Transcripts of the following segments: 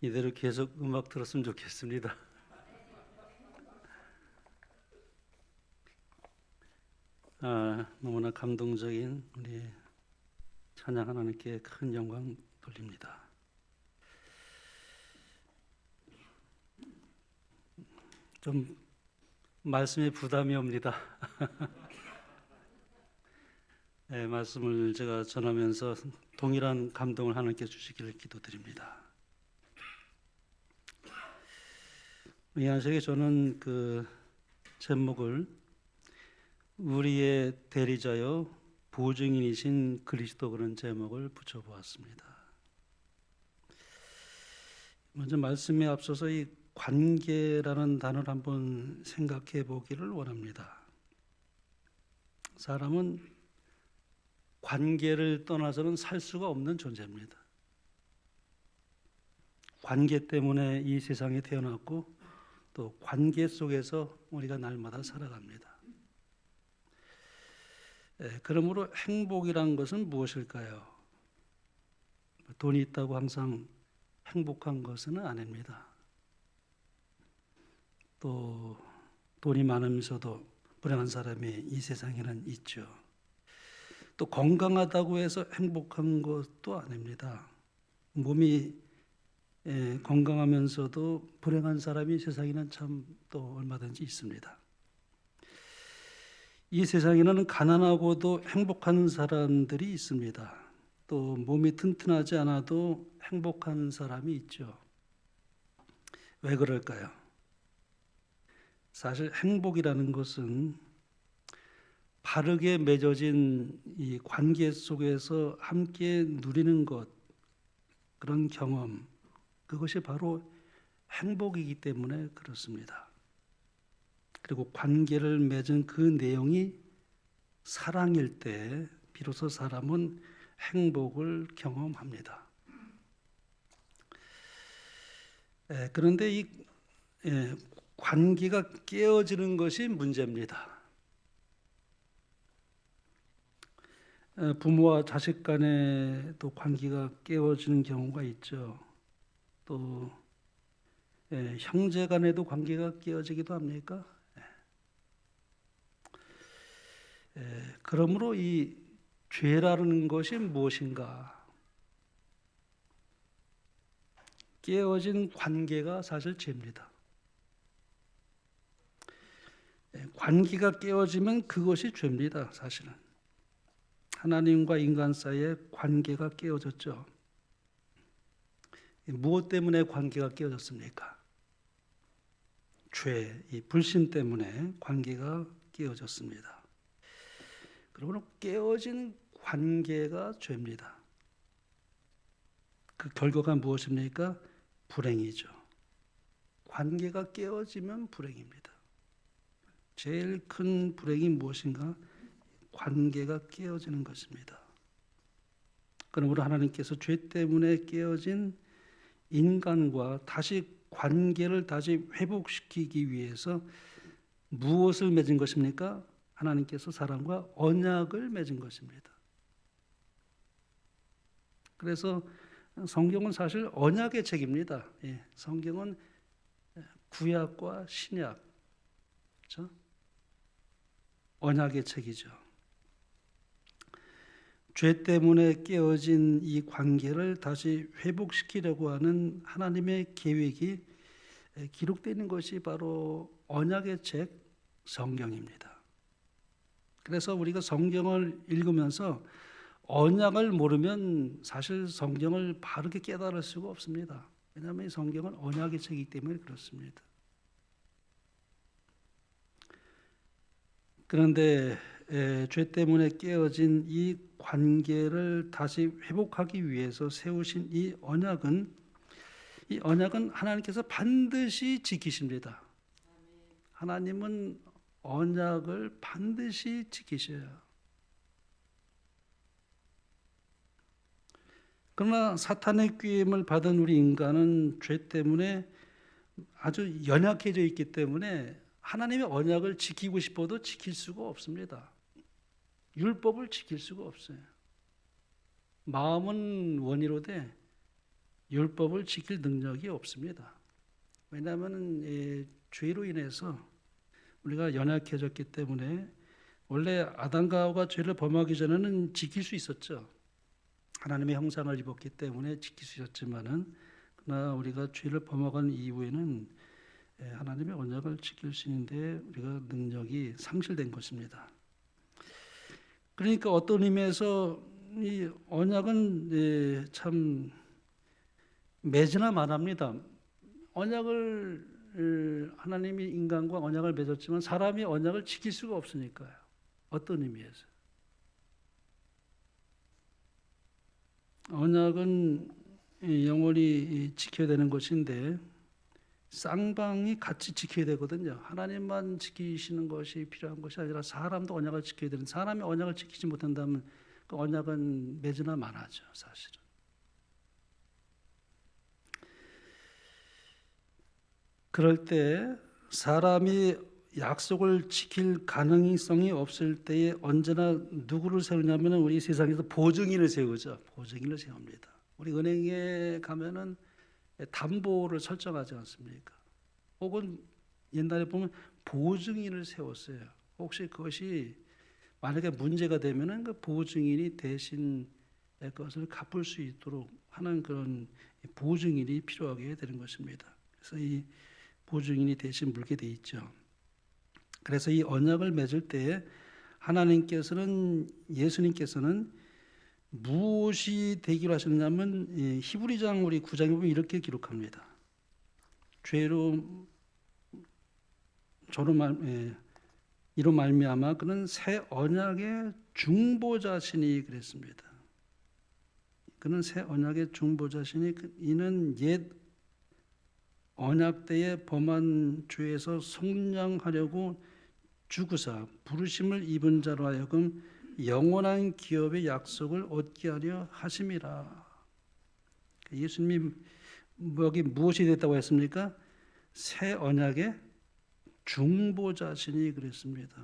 이대로 계속 음악 들었으면 좋겠습니다. 너무나 감동적인 우리 찬양 하나님께 큰 영광 돌립니다. 좀 말씀에 부담이 옵니다. 네, 말씀을 제가 전하면서 동일한 감동을 하나님께 주시기를 기도드립니다. 이한식에 저는 그 제목을 우리의 대리자여 보증인이신 그리스도 그런 제목을 붙여보았습니다. 먼저 말씀에 앞서서 이 관계라는 단어를 한번 생각해 보기를 원합니다. 사람은 관계를 떠나서는 살 수가 없는 존재입니다. 관계 때문에 이 세상에 태어났고 또 관계 속에서 우리가 날마다 살아갑니다. 그러므로 행복이란 것은 무엇일까요? 돈이 있다고 항상 행복한 것은 아닙니다. 또 돈이 많으면서도 불행한 사람이 이 세상에는 있죠. 또 건강하다고 해서 행복한 것도 아닙니다. 몸이 건강하면서도 불행한 사람이 세상에는 참 또 얼마든지 있습니다. 이 세상에는 가난하고도 행복한 사람들이 있습니다. 또 몸이 튼튼하지 않아도 행복한 사람이 있죠. 왜 그럴까요? 사실 행복이라는 것은 바르게 맺어진 이 관계 속에서 함께 누리는 것, 그런 경험, 그것이 바로 행복이기 때문에 그렇습니다. 그리고 관계를 맺은 그 내용이 사랑일 때 비로소 사람은 행복을 경험합니다. 그런데 이 관계가 깨어지는 것이 문제입니다. 부모와 자식 간에 또 관계가 깨어지는 경우가 있죠. 또 형제 간에도 관계가 깨어지기도 합니까? 그러므로 이 죄라는 것이 무엇인가? 깨어진 관계가 사실 죄입니다. 관계가 깨어지면 그것이 죄입니다. 사실은 하나님과 인간 사이의 관계가 깨어졌죠. 무엇 때문에 관계가 깨어졌습니까? 죄, 이 불신 때문에 관계가 깨어졌습니다. 그러므로 깨어진 관계가 죄입니다. 그 결과가 무엇입니까? 불행이죠. 관계가 깨어지면 불행입니다. 제일 큰 불행이 무엇인가? 관계가 깨어지는 것입니다. 그러므로 하나님께서 죄 때문에 깨어진 인간과 관계를 다시 회복시키기 위해서 무엇을 맺은 것입니까? 하나님께서 사람과 언약을 맺은 것입니다. 그래서 성경은 사실 언약의 책입니다. 성경은 구약과 신약, 그렇죠? 언약의 책이죠. 죄 때문에 깨어진 이 관계를 다시 회복시키려고 하는 하나님의 계획이 기록되어 있는 것이 바로 언약의 책 성경입니다. 그래서 우리가 성경을 읽으면서 언약을 모르면 사실 성경을 바르게 깨달을 수가 없습니다. 왜냐하면 이 성경은 언약의 책이기 때문에 그렇습니다. 그런데 죄 때문에 깨어진 이 관계를 다시 회복하기 위해서 세우신 이 언약은 하나님께서 반드시 지키십니다. 하나님은 언약을 반드시 지키셔요. 그러나 사탄의 꾀임을 받은 우리 인간은 죄 때문에 아주 연약해져 있기 때문에 하나님의 언약을 지키고 싶어도 지킬 수가 없습니다. 율법을 지킬 수가 없어요. 마음은 원이로되 율법을 지킬 능력이 없습니다. 왜냐하면 죄로 인해서 우리가 연약해졌기 때문에 원래 아담과 하와가 죄를 범하기 전에는 지킬 수 있었죠. 하나님의 형상을 입었기 때문에 지킬 수 있었지만은 그러나 우리가 죄를 범하건 이후에는 하나님의 언약을 지킬 수 있는데 우리가 능력이 상실된 것입니다. 그러니까 어떤 의미에서 이 언약은 참 매지나 말합니다. 언약을 하나님이 인간과 언약을 맺었지만 사람이 언약을 지킬 수가 없으니까요. 어떤 의미에서 언약은 영원히 지켜야 되는 것인데 쌍방이 같이 지켜야 되거든요. 하나님만 지키시는 것이 필요한 것이 아니라 사람도 언약을 지켜야 되는, 사람이 언약을 지키지 못한다면 그 언약은 매지나 많아죠, 사실은. 그럴 때 사람이 약속을 지킬 가능성이 없을 때에 언제나 누구를 세우냐면 우리 세상에서 보증인을 세우죠. 보증인을 세웁니다. 우리 은행에 가면은 담보를 설정하지 않습니까? 혹은 옛날에 보면 보증인을 세웠어요. 혹시 그것이 만약에 문제가 되면은 그 보증인이 대신 그것을 갚을 수 있도록 하는 그런 보증인이 필요하게 되는 것입니다. 그래서 이 보증인이 대신 물게 돼 있죠. 그래서 이 언약을 맺을 때에 하나님께서는, 예수님께서는 무엇이 되기로 하셨냐면 히브리장 우리 9장에 보면 이렇게 기록합니다. 이로 말미암아 그는 새 언약의 중보자시니 그랬습니다. 그는 새 언약의 중보자시니 이는 옛 언약 때에 범한 죄에서 속량하려고 주구사 부르심을 입은 자로 하여금 영원한 기업의 약속을 얻게 하려 하심이라. 예수님이 여기 무엇이 됐다고 했습니까? 새 언약의 중보자시니 그랬습니다.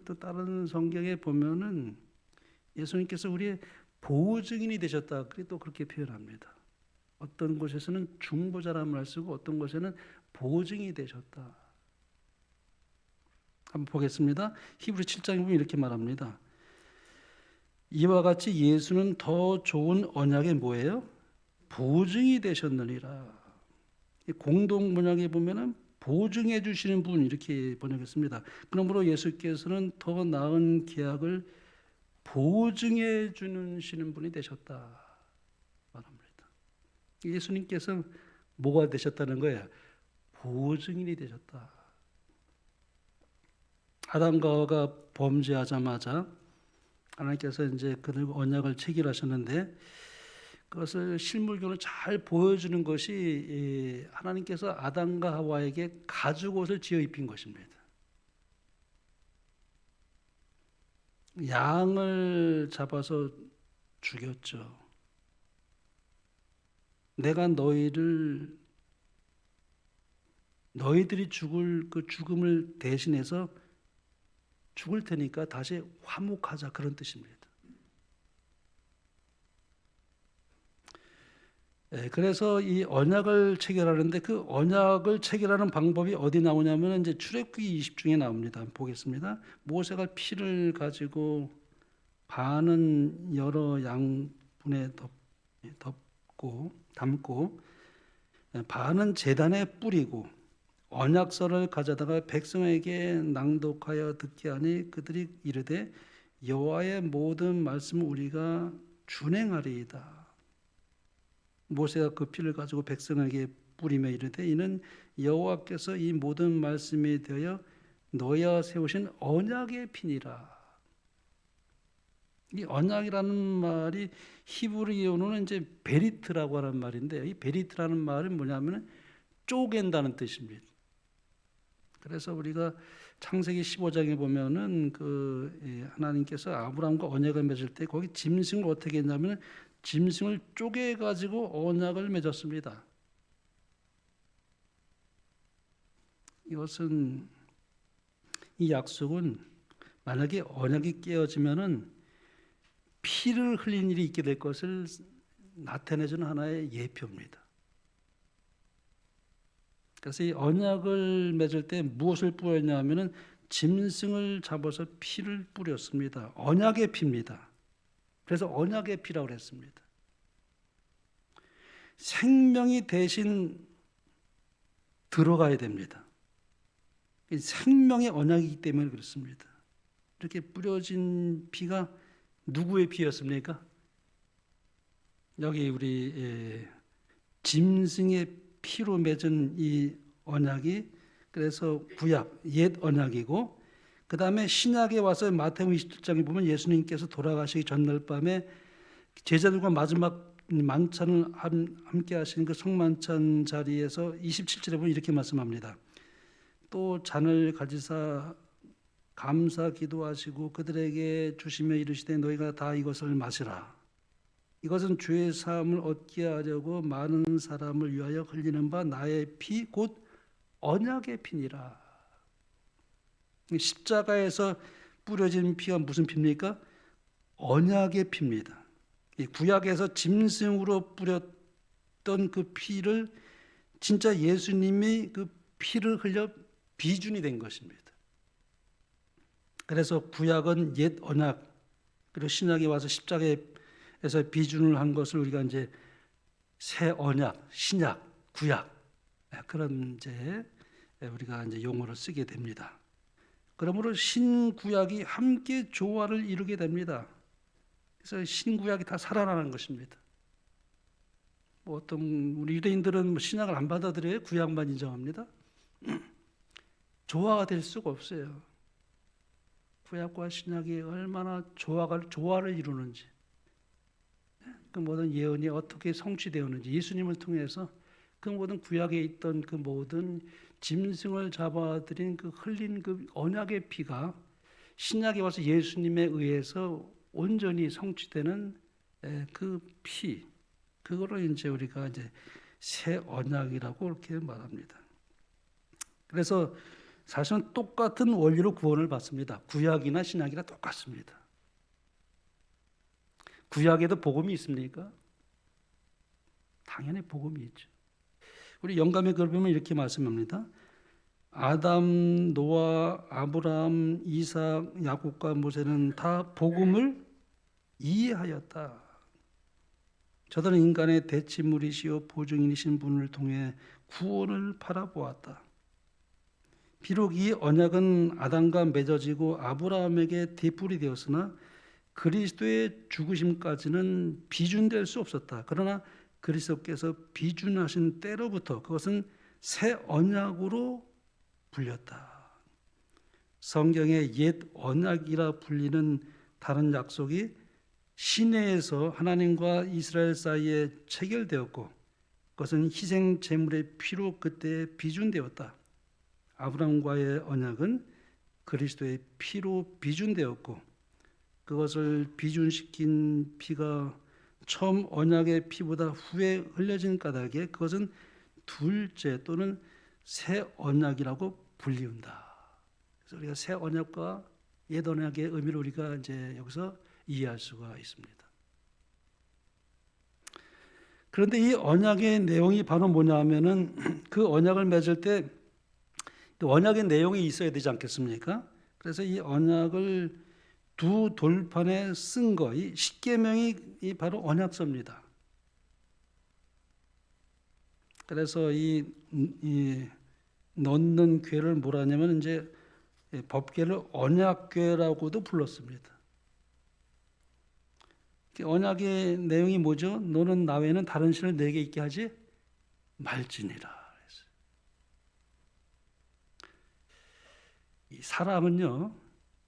또 다른 성경에 보면은 예수님께서 우리의 보증인이 되셨다. 또 그렇게 표현합니다. 어떤 곳에서는 중보자라는 말을 쓰고 어떤 곳에는 보증이 되셨다. 한번 보겠습니다. 히브리 7장에 보면 이렇게 말합니다. 이와 같이 예수는 더 좋은 언약의 뭐예요? 보증이 되셨느니라. 공동 번역에 보면은 보증해 주시는 분 이렇게 번역했습니다. 그러므로 예수께서는 더 나은 계약을 보증해 주시는 분이 되셨다 말합니다. 예수님께서 뭐가 되셨다는 거예요? 보증인이 되셨다. 아담과 하와가 범죄하자마자 하나님께서 이제 그들 언약을 체결하셨는데 그것을 실물교로 잘 보여주는 것이 하나님께서 아담과 하와에게 가죽옷을 지어 입힌 것입니다. 양을 잡아서 죽였죠. 내가 너희들이 죽을 그 죽음을 대신해서 죽을 테니까 다시 화목하자 그런 뜻입니다. 그래서 이 언약을 체결하는데 그 언약을 체결하는 방법이 어디 나오냐면 이제 출애굽기 20중에 나옵니다. 보겠습니다. 모세가 피를 가지고 반은 여러 양분에 담고 반은 제단에 뿌리고 언약서를 가져다가 백성에게 낭독하여 듣게 하니 그들이 이르되 여호와의 모든 말씀을 우리가 준행하리이다. 모세가 그 피를 가지고 백성에게 뿌리며 이르되 이는 여호와께서 이 모든 말씀에 대하여 너희와 세우신 언약의 피니라. 이 언약이라는 말이 히브리어로는 이제 베리트라고 하는 말인데 이 베리트라는 말은 뭐냐면 쪼갠다는 뜻입니다. 그래서 우리가 창세기 15장에 보면은 하나님께서 아브라함과 언약을 맺을 때 거기 짐승을 어떻게 했냐면 짐승을 쪼개 가지고 언약을 맺었습니다. 이것은 이 약속은 만약에 언약이 깨어지면은 피를 흘린 일이 있게 될 것을 나타내주는 하나의 예표입니다. 그래서 이 언약을 맺을 때 무엇을 뿌렸냐 하면은 짐승을 잡아서 피를 뿌렸습니다. 언약의 피입니다. 그래서 언약의 피라고 그랬습니다. 생명이 대신 들어가야 됩니다. 생명의 언약이기 때문에 그렇습니다. 이렇게 뿌려진 피가 누구의 피였습니까? 여기 우리 짐승의 피로 맺은 이 언약이 그래서 구약, 옛 언약이고, 그 다음에 신약에 와서 마태복음 27장에 보면 예수님께서 돌아가시기 전날 밤에 제자들과 마지막 만찬을 함께 하신 그 성만찬 자리에서 27절에 보면 이렇게 말씀합니다. 또 잔을 가지사 감사 기도하시고 그들에게 주시며 이르시되 너희가 다 이것을 마시라. 이것은 죄의 사함을 얻게 하려고 많은 사람을 위하여 흘리는 바 나의 피 곧 언약의 피니라. 십자가에서 뿌려진 피가 무슨 피입니까? 언약의 피입니다. 구약에서 짐승으로 뿌렸던 그 피를 진짜 예수님이 그 피를 흘려 비준이 된 것입니다. 그래서 구약은 옛 언약, 그리고 신약에 와서 십자가에서 비준을 한 것을 우리가 이제 새 언약, 신약, 구약 그런 이제 우리가 이제 용어를 쓰게 됩니다. 그러므로 신구약이 함께 조화를 이루게 됩니다. 그래서 신구약이 다 살아나는 것입니다. 뭐 어떤 우리 유대인들은 신약을 안 받아들여요. 구약만 인정합니다. 조화가 될 수가 없어요. 구약과 신약이 얼마나 조화를 이루는지, 그 모든 예언이 어떻게 성취되었는지, 예수님을 통해서 그 모든 구약에 있던 그 모든 짐승을 잡아들인 그 흘린 그 언약의 피가 신약에 와서 예수님에 의해서 온전히 성취되는 그 피, 그거를 이제 우리가 이제 새 언약이라고 이렇게 말합니다. 그래서 사실은 똑같은 원리로 구원을 받습니다. 구약이나 신약이나 똑같습니다. 구약에도 복음이 있습니까? 당연히 복음이 있죠. 우리 영감의 글을 보면 이렇게 말씀합니다. 아담, 노아, 아브라함, 이삭, 야곱과 모세는 다 복음을 이해하였다. 저들은 인간의 대치물이시요 보증인이신 분을 통해 구원을 바라보았다. 비록 이 언약은 아담과 맺어지고 아브라함에게 뒤풀이 되었으나 그리스도의 죽으심까지는 비준될 수 없었다. 그러나 그리스도께서 비준하신 때로부터 그것은 새 언약으로 불렸다. 성경의 옛 언약이라 불리는 다른 약속이 시내에서 하나님과 이스라엘 사이에 체결되었고 그것은 희생 제물의 피로 그때 비준되었다. 아브라함과의 언약은 그리스도의 피로 비준되었고 그것을 비준시킨 피가 처음 언약의 피보다 후에 흘려진 까닭에 그것은 둘째 또는 새 언약이라고 불리운다. 그래서 우리가 새 언약과 옛 언약의 의미를 우리가 이제 여기서 이해할 수가 있습니다. 그런데 이 언약의 내용이 바로 뭐냐 하면은 그 언약을 맺을 때 언약의 내용이 있어야 되지 않겠습니까? 그래서 이 언약을 두 돌판에 쓴 거, 이 십계명이 바로 언약서입니다. 그래서 이 넣는 궤를 뭐라 하냐면 이제 법궤를 언약궤라고도 불렀습니다. 언약의 내용이 뭐죠? 너는 나 외에는 다른 신을 내게 있게 하지 말지니라. 이 사랑은요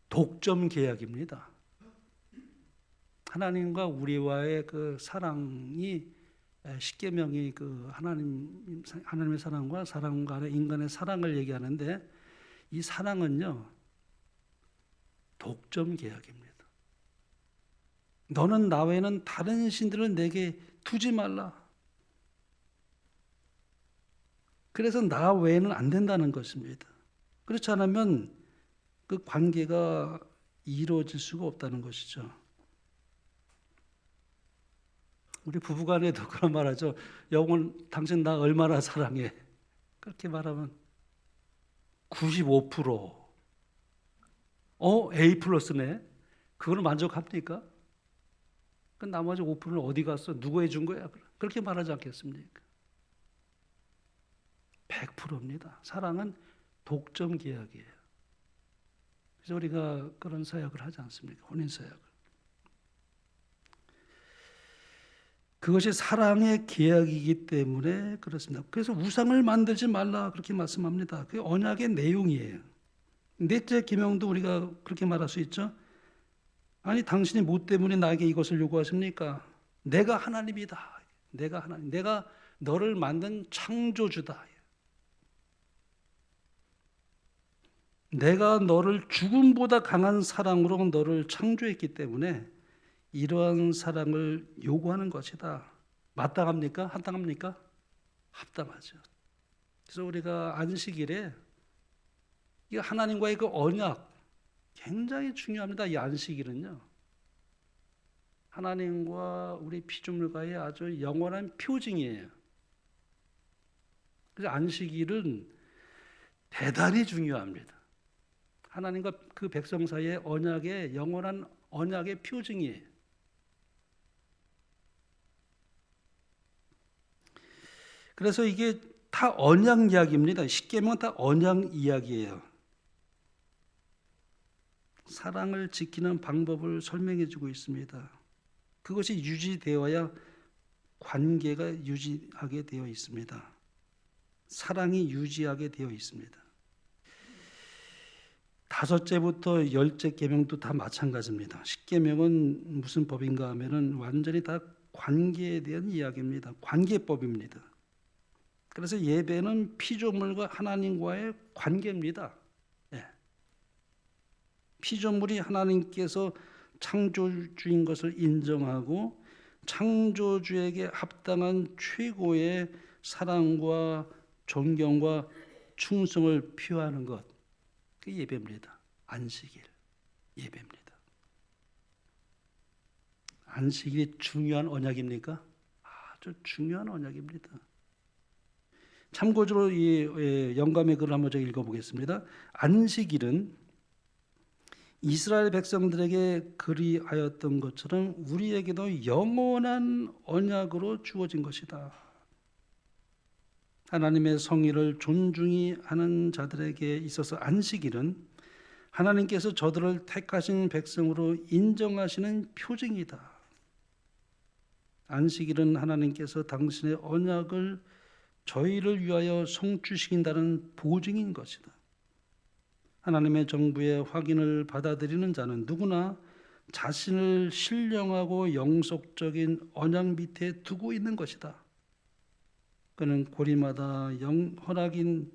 독점 계약입니다. 하나님과 우리와의 그 사랑이 십계명이 그 하나님의 사랑과 사람 간의 인간의 사랑을 얘기하는데 이 사랑은요 독점 계약입니다. 너는 나 외에는 다른 신들을 내게 두지 말라. 그래서 나 외에는 안 된다는 것입니다. 그렇지 않으면 그 관계가 이루어질 수가 없다는 것이죠. 우리 부부간에도 그런 말하죠. 영혼 당신 나 얼마나 사랑해. 그렇게 말하면 95%. A 플러스네. 그거는 만족합니까? 그 나머지 5%는 어디 갔어? 누구 해준 거야? 그렇게 말하지 않겠습니까? 100%입니다. 사랑은 독점 계약이에요. 그래서 우리가 그런 사역을 하지 않습니까? 혼인 사역을. 그것이 사랑의 계약이기 때문에 그렇습니다. 그래서 우상을 만들지 말라 그렇게 말씀합니다. 그게 언약의 내용이에요. 넷째 계명도 우리가 그렇게 말할 수 있죠. 아니 당신이 뭐 때문에 나에게 이것을 요구하십니까? 내가 하나님이다. 내가 하나님. 내가 너를 만든 창조주다. 내가 너를 죽음보다 강한 사랑으로 너를 창조했기 때문에 이러한 사랑을 요구하는 것이다. 마땅합니까? 합당합니까? 합당하죠. 그래서 우리가 안식일에 이 하나님과의 그 언약 굉장히 중요합니다. 이 안식일은요. 하나님과 우리 피조물과의 아주 영원한 표징이에요. 그래서 안식일은 대단히 중요합니다. 하나님과 그 백성 사이의 언약의 영원한 언약의 표징이에요. 그래서 이게 다 언약 이야기입니다. 십계명은 다 언약 이야기예요. 사랑을 지키는 방법을 설명해 주고 있습니다. 그것이 유지되어야 관계가 유지하게 되어 있습니다. 사랑이 유지하게 되어 있습니다. 5제부터 10째 계명도 다 마찬가지입니다. 10계명은 무슨 법인가 하면은 완전히 다 관계에 대한 이야기입니다. 관계법입니다. 그래서 예배는 피조물과 하나님과의 관계입니다. 예. 피조물이 하나님께서 창조주인 것을 인정하고 창조주에게 합당한 최고의 사랑과 존경과 충성을 표하는 것, 그게 예배입니다. 안식일 예배입니다. 안식일이 중요한 언약입니까? 아주 중요한 언약입니다. 참고적으로 이 영감의 글을 한번 제가 읽어보겠습니다. 안식일은 이스라엘 백성들에게 그리하였던 것처럼 우리에게도 영원한 언약으로 주어진 것이다. 하나님의 성의를 존중히 하는 자들에게 있어서 안식일은 하나님께서 저들을 택하신 백성으로 인정하시는 표징이다. 안식일은 하나님께서 당신의 언약을 저희를 위하여 성취시킨다는 보증인 것이다. 하나님의 정부의 확인을 받아들이는 자는 누구나 자신을 신령하고 영속적인 언약 밑에 두고 있는 것이다. 그는 고리마다 허락인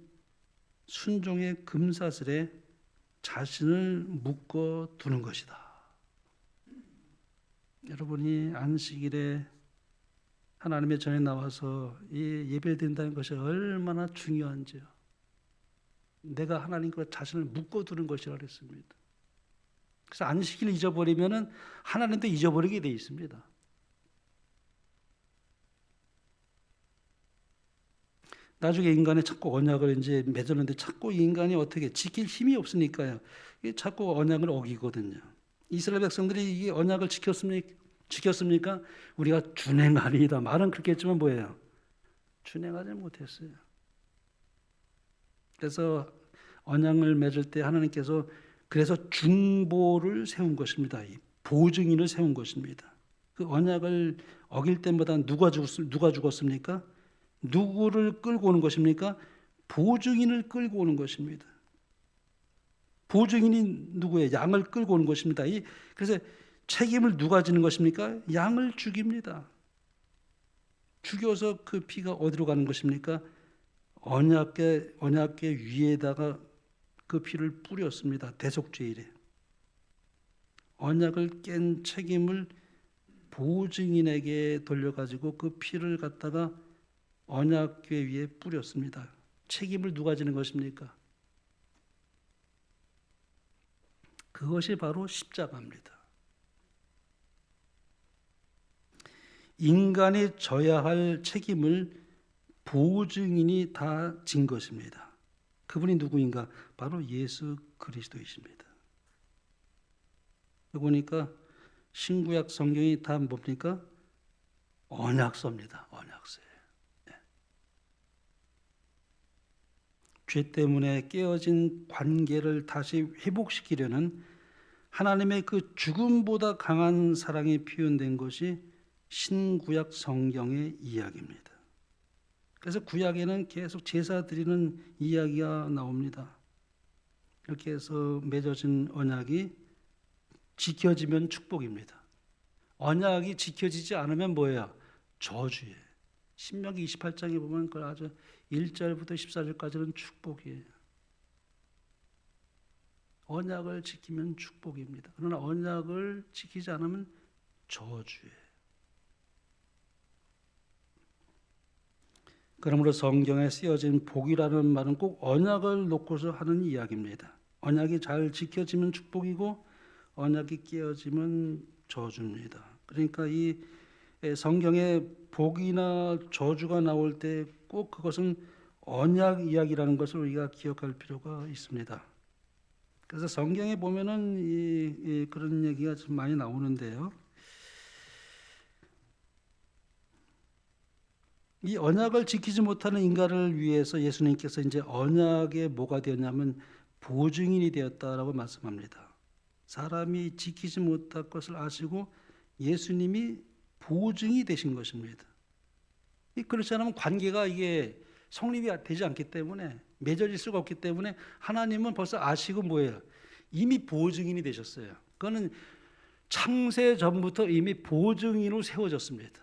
순종의 금사슬에 자신을 묶어 두는 것이다. 여러분이 안식일에 하나님의 전에 나와서 예배를 드린다는 것이 얼마나 중요한지요. 내가 하나님과 자신을 묶어두는 것이라 그랬습니다. 그래서 안식일을 잊어버리면 하나님도 잊어버리게 돼 있습니다. 나중에 인간이 자꾸 언약을 이제 맺었는데 자꾸 인간이 어떻게 지킬 힘이 없으니까요. 자꾸 언약을 어기거든요. 이스라엘 백성들이 이 언약을 지켰습니까? 우리가 준행하리이다. 말은 그렇게 했지만 뭐예요? 준행하지 못했어요. 그래서 언약을 맺을 때 하나님께서 그래서 중보를 세운 것입니다. 보증인을 세운 것입니다. 그 언약을 어길 때마다 누가 죽었습니까? 누구를 끌고 오는 것입니까? 보증인을 끌고 오는 것입니다. 보증인이 누구예요? 양을 끌고 오는 것입니다. 그래서 책임을 누가 지는 것입니까? 양을 죽입니다. 죽여서 그 피가 어디로 가는 것입니까? 언약궤 위에다가 그 피를 뿌렸습니다. 대속죄일에. 언약을 깬 책임을 보증인에게 돌려가지고 그 피를 갖다가 언약궤 위에 뿌렸습니다. 책임을 누가 지는 것입니까? 그것이 바로 십자가입니다. 인간이 져야 할 책임을 보증인이 다 진 것입니다. 그분이 누구인가? 바로 예수 그리스도이십니다. 보니까 신구약 성경이 다 뭡니까? 언약서입니다. 언약서예요. 죄 때문에 깨어진 관계를 다시 회복시키려는 하나님의 그 죽음보다 강한 사랑이 표현된 것이 신구약 성경의 이야기입니다. 그래서 구약에는 계속 제사 드리는 이야기가 나옵니다. 이렇게 해서 맺어진 언약이 지켜지면 축복입니다. 언약이 지켜지지 않으면 뭐예요? 저주예요. 신명기 28장에 보면 그걸 아주 1절부터 14절까지는 축복이에요. 언약을 지키면 축복입니다. 그러나 언약을 지키지 않으면 저주예요. 그러므로 성경에 쓰여진 복이라는 말은 꼭 언약을 놓고서 하는 이야기입니다. 언약이 잘 지켜지면 축복이고 언약이 깨어지면 저주입니다. 그러니까 이 성경에 복이나 저주가 나올 때 꼭 그것은 언약 이야기라는 것을 우리가 기억할 필요가 있습니다. 그래서 성경에 보면은 그런 얘기가 좀 많이 나오는데요. 이 언약을 지키지 못하는 인간을 위해서 예수님께서 이제 언약에 뭐가 되었냐면 보증인이 되었다라고 말씀합니다. 사람이 지키지 못할 것을 아시고 예수님이 보증이 되신 것입니다. 그렇지 않으면 관계가 이게 성립이 되지 않기 때문에 맺어질 수가 없기 때문에 하나님은 벌써 아시고 뭐예요? 이미 보증인이 되셨어요. 그거는 창세 전부터 이미 보증인으로 세워졌습니다.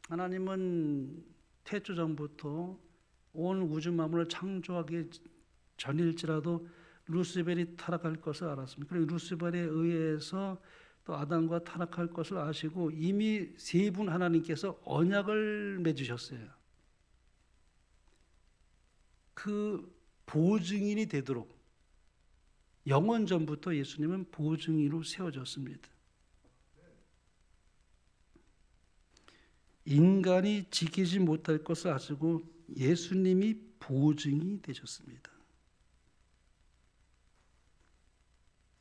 하나님은 태초 전부터 온 우주 만물을 창조하기 전일지라도 루시벨이 타락할 것을 알았습니다. 그리고 루시벨에 의해서 또 아담과 타락할 것을 아시고 이미 세 분 하나님께서 언약을 맺으셨어요. 그 보증인이 되도록 영원 전부터 예수님은 보증인으로 세워졌습니다. 인간이 지키지 못할 것을 아시고 예수님이 보증이 되셨습니다.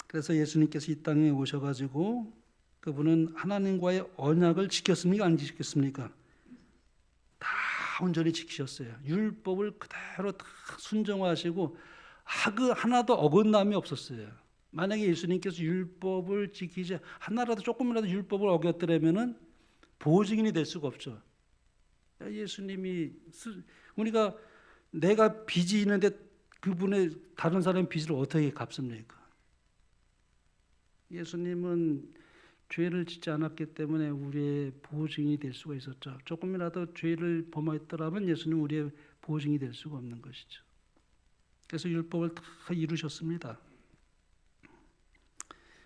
그래서 예수님께서 이 땅에 오셔가지고 그분은 하나님과의 언약을 지켰습니까? 안 지켰습니까? 다 온전히 지키셨어요. 율법을 그대로 다 순종하시고 하나도 어긋남이 없었어요. 만약에 예수님께서 율법을 지키지 하나라도 조금이라도 율법을 어겼더라면은 보증인이 될 수가 없죠. 예수님이 우리가 내가 빚이 있는데 그분의 다른 사람의 빚을 어떻게 갚습니까? 예수님은 죄를 짓지 않았기 때문에 우리의 보증이 될 수가 있었죠. 조금이라도 죄를 범했더라면 예수님 우리의 보증이 될 수가 없는 것이죠. 그래서 율법을 다 이루셨습니다.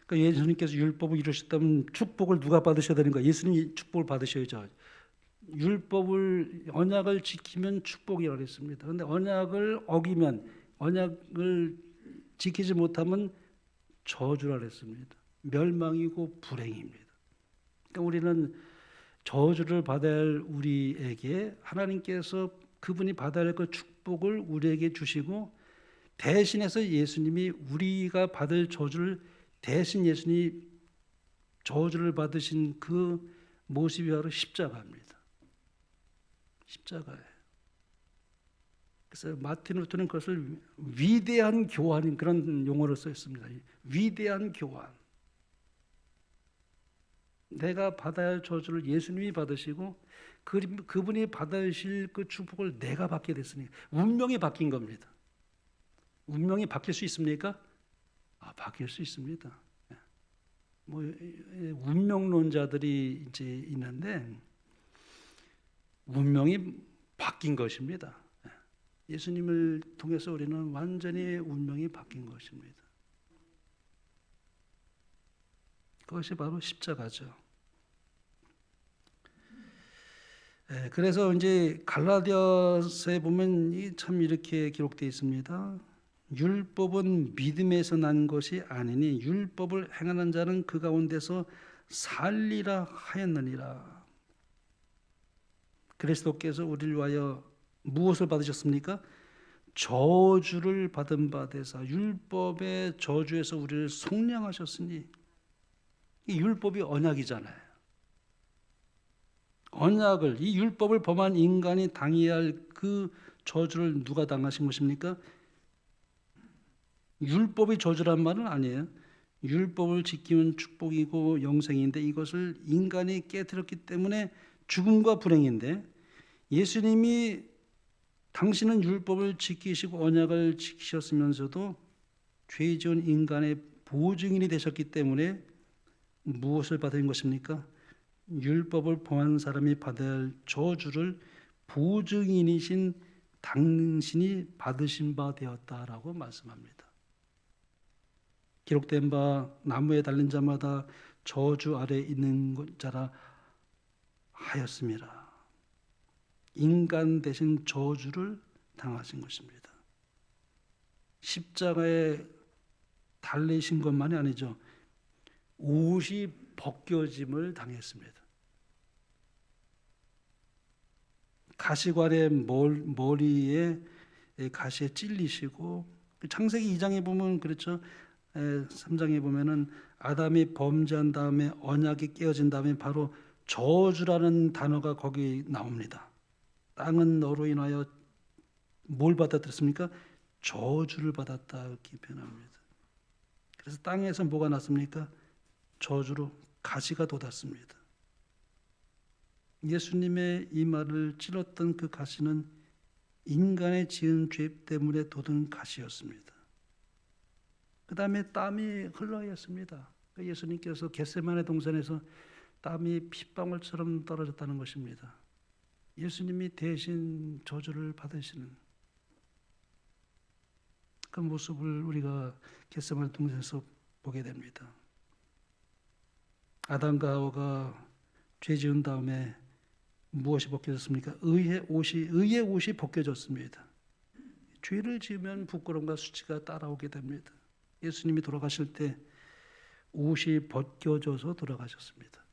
그러니까 예수님께서 율법을 이루셨다면 축복을 누가 받으셔야 되는 거예요? 예수님이 축복을 받으셔야죠. 율법을 언약을 지키면 축복이라고 했습니다. 그런데 언약을 어기면 언약을 지키지 못하면 저주라 했습니다. 멸망이고 불행입니다. 그러니까 우리는 저주를 받아야 할 우리에게 하나님께서 그분이 받아야 할 그 축복을 우리에게 주시고 대신해서 예수님이 우리가 받을 저주를 대신 예수님이 저주를 받으신 그 모습이 바로 십자가입니다. 십자가예요. 그래서 마틴 루터는 그것을 위대한 교환인 그런 용어를 썼습니다. 위대한 교환. 내가 받아야 할 저주를 예수님이 받으시고 그분이 받으실 그 축복을 내가 받게 됐으니 운명이 바뀐 겁니다. 운명이 바뀔 수 있습니까? 바뀔 수 있습니다. 운명론자들이 이제 있는데 운명이 바뀐 것입니다. 예수님을 통해서 우리는 완전히 운명이 바뀐 것입니다. 그것이 바로 십자가죠. 그래서 이제 갈라디아서에 보면 참 이렇게 기록되어 있습니다. 율법은 믿음에서 난 것이 아니니 율법을 행하는 자는 그 가운데서 살리라 하였느니라. 그리스도께서 우리를 위하여 무엇을 받으셨습니까? 저주를 받은 바 되사 율법의 저주에서 우리를 속량하셨으니, 이 율법이 언약이잖아요. 언약을, 이 율법을 범한 인간이 당해야 할 그 저주를 누가 당하신 것입니까? 율법이 저주란 말은 아니에요. 율법을 지키면 축복이고 영생인데 이것을 인간이 깨뜨렸기 때문에 죽음과 불행인데, 예수님이 당신은 율법을 지키시고 언약을 지키셨으면서도 죄 지은 인간의 보증인이 되셨기 때문에 무엇을 받은 것입니까? 율법을 범한 사람이 받아야 할 저주를 보증인이신 당신이 받으신 바 되었다라고 말씀합니다. 기록된 바 나무에 달린 자마다 저주 아래 있는 자라 하였습니다. 인간 대신 저주를 당하신 것입니다. 십자가에 달리신 것만이 아니죠. 옷이 벗겨짐을 당했습니다. 가시관의 머리에 가시에 찔리시고, 창세기 2장에 보면 그렇죠. 3장에 보면은 아담이 범죄한 다음에 언약이 깨어진 다음에 바로 저주라는 단어가 거기 나옵니다. 땅은 너로 인하여 뭘 받아들였습니까? 저주를 받았다 이렇게 표현합니다. 그래서 땅에서 뭐가 났습니까? 저주로 가시가 돋았습니다. 예수님의 이 말을 찔렀던 그 가시는 인간의 지은 죄 때문에 돋은 가시였습니다. 그 다음에 땀이 흘러야 했습니다. 예수님께서 겟세마네 동산에서 땀이 핏방울처럼 떨어졌다는 것입니다. 예수님이 대신 저주를 받으시는 그 모습을 우리가 겟세마네 동산에서 보게 됩니다. 아담과 하와가 죄 지은 다음에 무엇이 벗겨졌습니까? 의의 옷이 벗겨졌습니다. 죄를 지으면 부끄러움과 수치가 따라오게 됩니다. 예수님이 돌아가실 때 옷이 벗겨져서 돌아가셨습니다.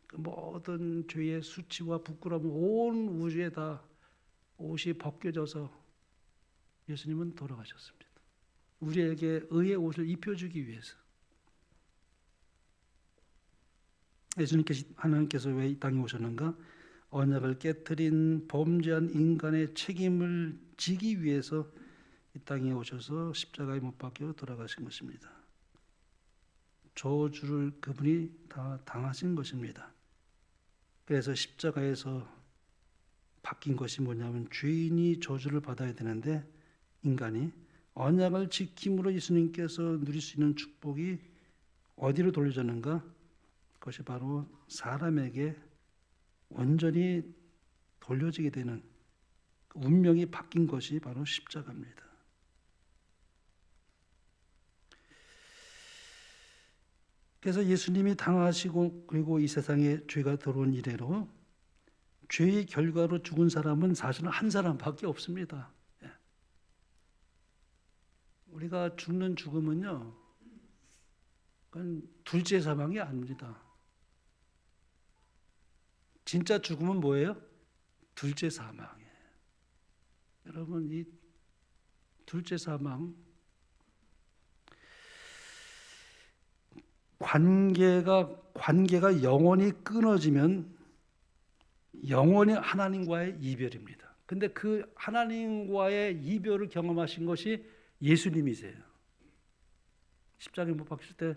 그 모든 죄의 수치와 부끄러움 온 우주에 다 옷이 벗겨져서 예수님은 돌아가셨습니다. 우리에게 의의 옷을 입혀주기 위해서. 하나님께서 왜 이 땅에 오셨는가? 언약을 깨뜨린 범죄한 인간의 책임을 지기 위해서 이 땅에 오셔서 십자가에 못 박혀 돌아가신 것입니다. 저주를 그분이 다 당하신 것입니다. 그래서 십자가에서 바뀐 것이 뭐냐면, 죄인이 저주를 받아야 되는데 인간이 언약을 지킴으로 예수님께서 누릴 수 있는 축복이 어디로 돌려졌는가? 그것이 바로 사람에게 온전히 돌려지게 되는 운명이 바뀐 것이 바로 십자가입니다. 그래서 예수님이 당하시고 그리고 이 세상에 죄가 들어온 이래로 죄의 결과로 죽은 사람은 사실은 한 사람밖에 없습니다. 우리가 죽는 죽음은요, 그건 둘째 사망이 아닙니다. 진짜 죽음은 뭐예요? 둘째 사망이에요. 여러분, 이 둘째 사망, 관계가 영원히 끊어지면 영원히 하나님과의 이별입니다. 근데 그 하나님과의 이별을 경험하신 것이 예수님이세요. 십자가에 못 박힐 때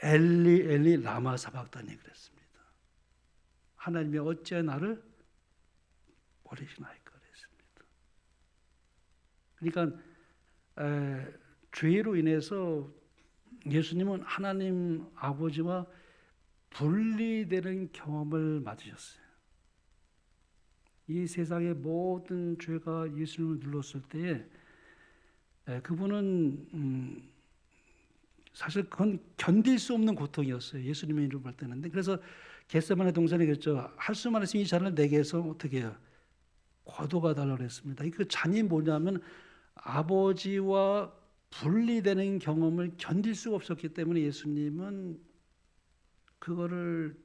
엘리 엘리 라마 사박다니 그랬습니다. 하나님이 어찌 나를 버리시나이까 그랬습니다. 그러니까 죄로 인해서 예수님은 하나님 아버지와 분리되는 경험을 맞으셨어요. 이 세상의 모든 죄가 예수님을 눌렀을 때에 그분은 사실 그건 견딜 수 없는 고통이었어요. 예수님의 이름을 볼 때는. 그래서 겟세마네 동산에 그랬죠. 할 수만 있으면 이 잔을 내게 해서 어떻게 해요? 거두가 달라고 했습니다. 그 잔이 뭐냐면 아버지와 분리되는 경험을 견딜 수가 없었기 때문에 예수님은 그거를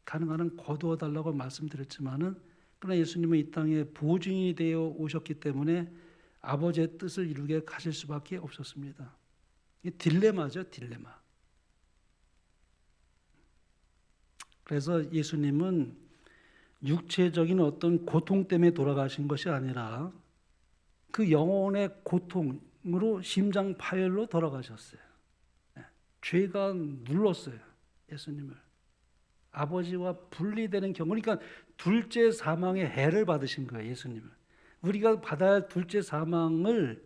가능한 한 거두어 달라고 말씀드렸지만은, 그러나 예수님은 이 땅에 보증이 되어 오셨기 때문에 아버지의 뜻을 이루게 가실 수밖에 없었습니다. 이 딜레마죠, 딜레마. 그래서 예수님은 육체적인 어떤 고통 때문에 돌아가신 것이 아니라 그 영혼의 고통으로 심장 파열로 돌아가셨어요. 죄가 눌렀어요, 예수님을. 아버지와 분리되는 경우, 그러니까 둘째 사망의 해를 받으신 거예요, 예수님을. 우리가 받아야 할 둘째 사망을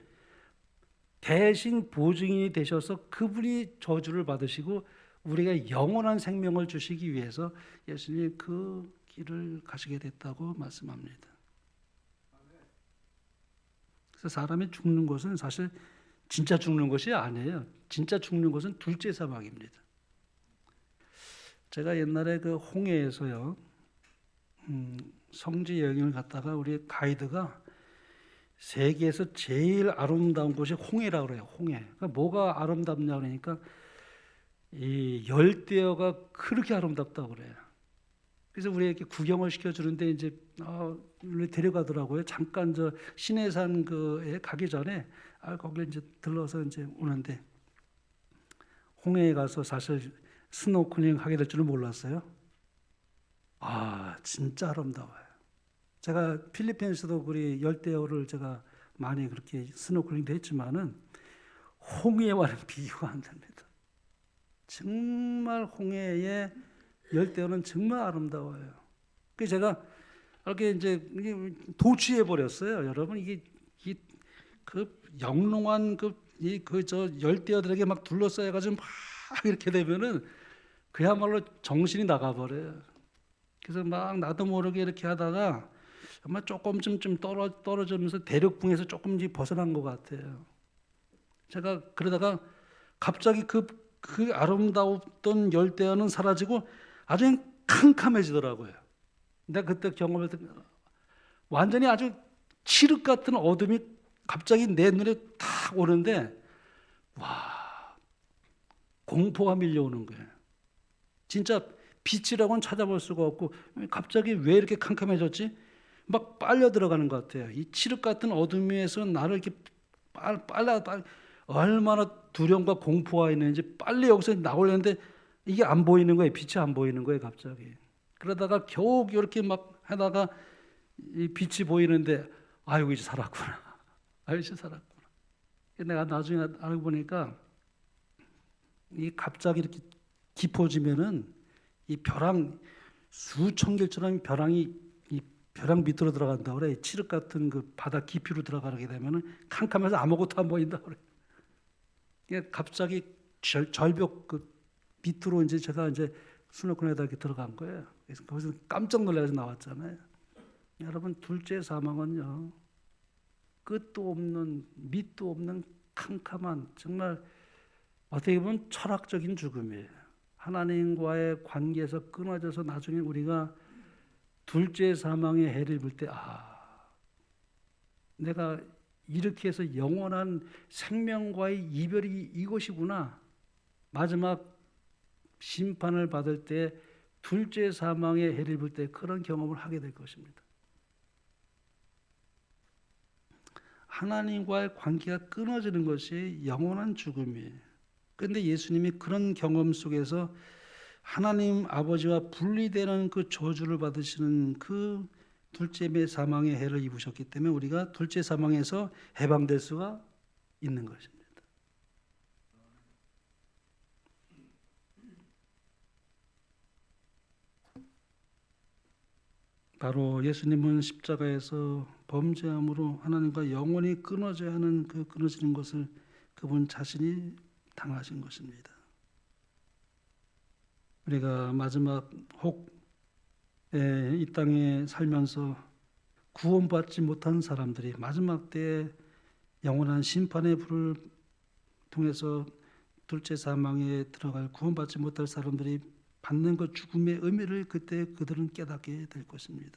대신 보증인이 되셔서 그분이 저주를 받으시고 우리가 영원한 생명을 주시기 위해서 예수님이 그 길을 가시게 됐다고 말씀합니다. 그래서 사람이 죽는 것은 사실 진짜 죽는 것이 아니에요. 진짜 죽는 것은 둘째 사망입니다. 제가 옛날에 그 홍해에서요, 성지 여행을 갔다가 우리 가이드가 세계에서 제일 아름다운 곳이 홍해라고 그래요. 홍해. 그러니까 뭐가 아름답냐 그러니까 이 열대어가 그렇게 아름답다고 그래요. 그래서 우리 이렇게 구경을 시켜주는데 이제 데려가더라고요. 잠깐 저 신해산 그에 가기 전에 거기 이제 들러서 이제 오는데, 홍해에 가서 사실 스노클링 하게 될 줄은 몰랐어요. 진짜 아름다워요. 제가 필리핀에서도 우리 열대어를 제가 많이 그렇게 스노클링도 했지만은 홍해와는 비교가 안 됩니다. 정말 홍해의 열대어는 정말 아름다워요. 그래서 제가 이렇게 이제 도취해 버렸어요. 여러분, 이게 그 영롱한 저 열대어들에게 막 둘러싸여 가지고 막 이렇게 되면은 그야말로 정신이 나가버려요. 그래서 막 나도 모르게 이렇게 하다가 아마 조금쯤 떨어지면서 대륙붕에서 조금 벗어난 것 같아요. 제가 그러다가 갑자기 그 아름다웠던 열대어는 사라지고 아주 캄캄해지더라고요. 내가 그때 경험할 때 완전히 아주 칠흑 같은 어둠이 갑자기 내 눈에 탁 오는데, 와, 공포가 밀려오는 거예요. 진짜 빛이라고는 찾아볼 수가 없고, 갑자기 왜 이렇게 캄캄해졌지? 막 빨려 들어가는 것 같아요. 이 칠흑 같은 어둠에서 나를 이렇게 얼마나 두려움과 공포가 있는지 빨리 여기서 나오려는데 이게 안 보이는 거예요. 빛이 안 보이는 거예요, 갑자기. 그러다가 겨우 이렇게 막 하다가 이 빛이 보이는데, 아이고, 이제 살았구나. 이제 살았구나. 내가 나중에 알고 보니까 이 갑자기 이렇게 깊어지면은 이 벼랑 수천 개처럼 벼랑이 이 벼랑 밑으로 들어간다 그래. 칠흑 같은 그 바다 깊이로 들어가게 되면은 캄캄해서 아무것도 안 보인다 그래. 갑자기 절벽 그 밑으로 이제 제가 이제 스노클에다 이렇게 들어간 거예요. 그래서 거기서 깜짝 놀라서 나왔잖아요. 여러분, 둘째 사망은요, 끝도 없는 밑도 없는 캄캄한, 정말 어떻게 보면 철학적인 죽음이에요. 하나님과의 관계에서 끊어져서 나중에 우리가 둘째 사망의 해를 볼 때, 내가 이렇게 해서 영원한 생명과의 이별이 이것이구나. 마지막 심판을 받을 때 둘째 사망의 해를 볼 때 그런 경험을 하게 될 것입니다. 하나님과의 관계가 끊어지는 것이 영원한 죽음이에요. 그런데 예수님이 그런 경험 속에서 하나님 아버지와 분리되는 그 저주를 받으시는 그 둘째 사망의 해를 입으셨기 때문에 우리가 둘째 사망에서 해방될 수가 있는 것입니다. 바로 예수님은 십자가에서 범죄함으로 하나님과 영원히 끊어져야 하는 그 끊어지는 것을 그분 자신이 당하신 것입니다. 우리가 마지막 혹 이 땅에 살면서 구원받지 못한 사람들이 마지막 때에 영원한 심판의 불을 통해서 둘째 사망에 들어갈 구원받지 못할 사람들이 받는 그 죽음의 의미를 그때 그들은 깨닫게 될 것입니다.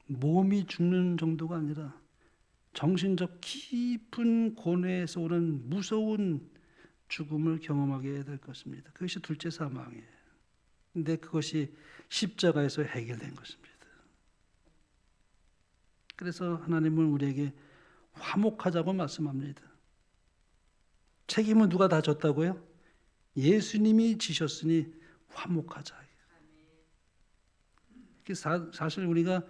몸이 죽는 정도가 아니라 정신적 깊은 고뇌에서 오는 무서운 죽음을 경험하게 될 것입니다. 그것이 둘째 사망이에요. 근데 그것이 십자가에서 해결된 것입니다. 그래서 하나님은 우리에게 화목하자고 말씀합니다. 책임은 누가 다 졌다고요? 예수님이 지셨으니 화목하자. 사실 우리가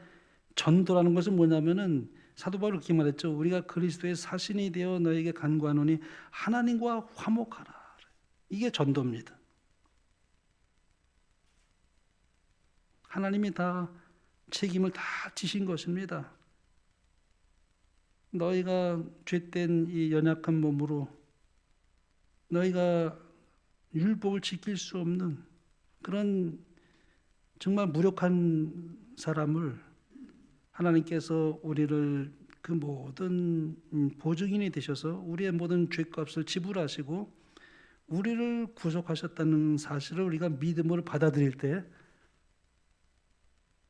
전도라는 것은 뭐냐면은 사도 바울이 그렇게 말했죠. 우리가 그리스도의 사신이 되어 너에게 간구하노니 하나님과 화목하라. 이게 전도입니다. 하나님이 다 책임을 다 지신 것입니다. 너희가 죄된 이 연약한 몸으로 너희가 율법을 지킬 수 없는 그런 정말 무력한 사람을 하나님께서 우리를 그 모든 보증인이 되셔서 우리의 모든 죄값을 지불하시고 우리를 구속하셨다는 사실을 우리가 믿음으로 받아들일 때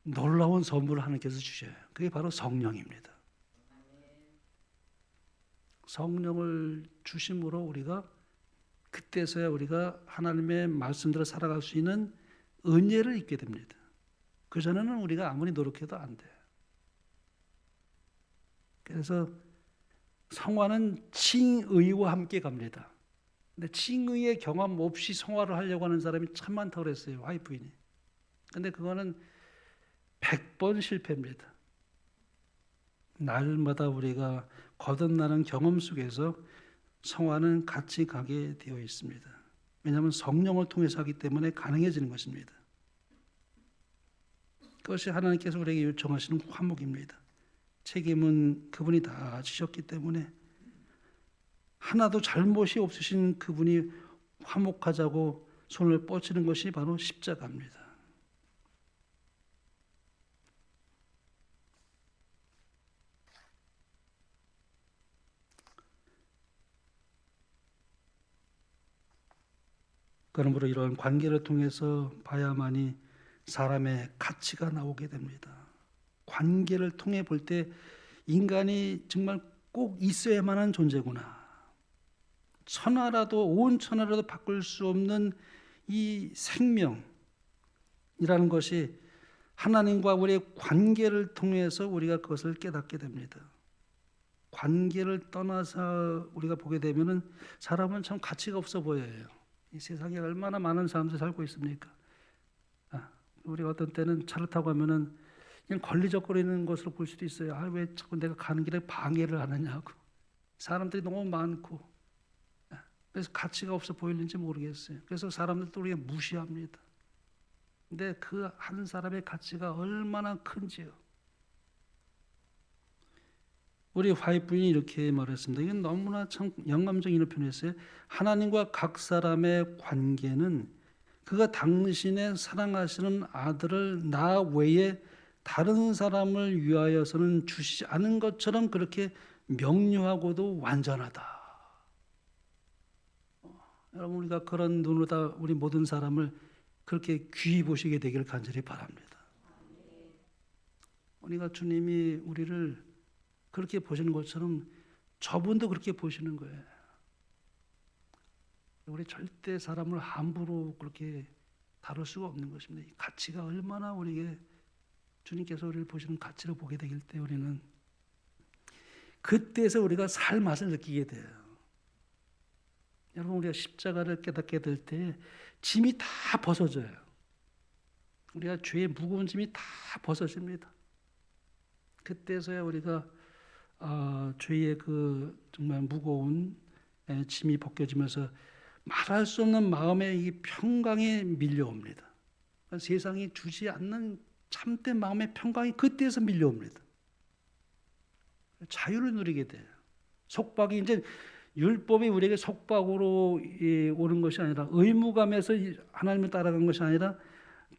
놀라운 선물을 하나님께서 주셔요. 그게 바로 성령입니다. 성령을 주심으로 우리가 그때서야 우리가 하나님의 말씀대로 살아갈 수 있는 은혜를 입게 됩니다. 그전에는 우리가 아무리 노력해도 안 돼요. 그래서 성화는 칭의와 함께 갑니다. 근데 칭의의 경험 없이 성화를 하려고 하는 사람이 참 많다고 그랬어요. 와이프인이. 근데 그거는 100번 실패입니다. 날마다 우리가 거듭나는 경험 속에서 성화는 같이 가게 되어 있습니다. 왜냐하면 성령을 통해서 하기 때문에 가능해지는 것입니다. 그것이 하나님께서 우리에게 요청하시는 화목입니다. 책임은 그분이 다 지셨기 때문에 하나도 잘못이 없으신 그분이 화목하자고 손을 뻗치는 것이 바로 십자가입니다. 그러므로 이러한 관계를 통해서 봐야만이 사람의 가치가 나오게 됩니다. 관계를 통해 볼 때 인간이 정말 꼭 있어야만 한 존재구나. 천하라도 온 천하라도 바꿀 수 없는 이 생명이라는 것이 하나님과 우리의 관계를 통해서 우리가 그것을 깨닫게 됩니다. 관계를 떠나서 우리가 보게 되면은 사람은 참 가치가 없어 보여요. 이 세상에 얼마나 많은 사람들이 살고 있습니까? 우리가 어떤 때는 차를 타고 가면은 그냥 걸리적거리는 것으로 볼 수도 있어요. 왜 자꾸 내가 가는 길에 방해를 하느냐고. 사람들이 너무 많고. 그래서 가치가 없어 보이는지 모르겠어요. 그래서 사람들도 우리가 무시합니다. 근데 그 한 사람의 가치가 얼마나 큰지요. 우리 화이트분이 이렇게 말했습니다. 이건 너무나 참 영감적인 표현이었어요. 하나님과 각 사람의 관계는 그가 당신의 사랑하시는 아들을 나 외에 다른 사람을 위하여서는 주시지 않은 것처럼 그렇게 명료하고도 완전하다. 여러분 우리가 그런 눈으로 다 우리 모든 사람을 그렇게 귀히 보시게 되기를 간절히 바랍니다. 우리가 주님이 우리를 그렇게 보시는 것처럼 저분도 그렇게 보시는 거예요. 우리 절대 사람을 함부로 그렇게 다룰 수가 없는 것입니다. 이 가치가 얼마나 우리에게 주님께서 우리를 보시는 가치를 보게 되길 때 우리는 그때에서 우리가 살 맛을 느끼게 돼요. 여러분 우리가 십자가를 깨닫게 될 때 짐이 다 벗어져요. 우리가 죄의 무거운 짐이 다 벗어집니다. 그때서야 우리가 죄의 그 정말 무거운 짐이 벗겨지면서 말할 수 없는 마음의 이 평강이 밀려옵니다. 세상이 주지 않는 참된 마음의 평강이 그때에서 밀려옵니다. 자유를 누리게 돼요. 속박이 이제 율법이 우리에게 속박으로 오는 것이 아니라 의무감에서 하나님을 따라간 것이 아니라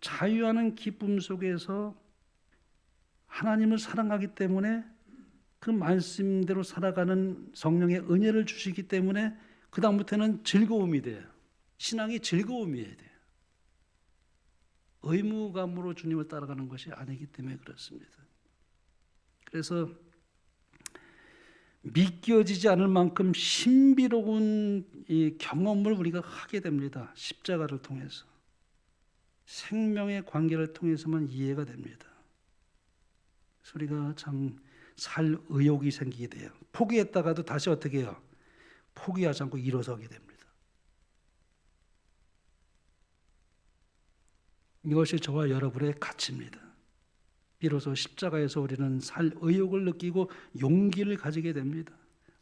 자유하는 기쁨 속에서 하나님을 사랑하기 때문에 그 말씀대로 살아가는 성령의 은혜를 주시기 때문에 그 다음부터는 즐거움이 돼요. 신앙이 즐거움이어야 돼요. 의무감으로 주님을 따라가는 것이 아니기 때문에 그렇습니다. 그래서 믿겨지지 않을 만큼 신비로운 이 경험을 우리가 하게 됩니다. 십자가를 통해서. 생명의 관계를 통해서만 이해가 됩니다. 그래서 우리가 참 살 의욕이 생기게 돼요. 포기했다가도 다시 어떻게 해요? 포기하지 않고 일어서게 됩니다. 이것이 저와 여러분의 가치입니다. 비로소 십자가에서 우리는 살 의욕을 느끼고 용기를 가지게 됩니다.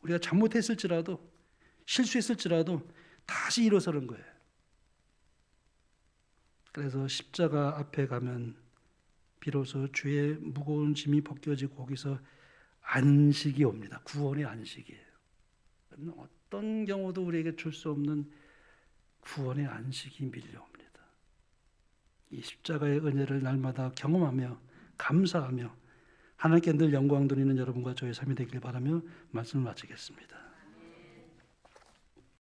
우리가 잘못했을지라도 실수했을지라도 다시 일어서는 거예요. 그래서 십자가 앞에 가면 비로소 주의 무거운 짐이 벗겨지고 거기서 안식이 옵니다. 구원의 안식이에요. 어떤 경우도 우리에게 줄 수 없는 구원의 안식이 밀려옵니다. 이 십자가의 은혜를 날마다 경험하며 감사하며 하나님께 늘 영광 돌리는 여러분과 저의 삶이 되길 바라며 말씀을 마치겠습니다.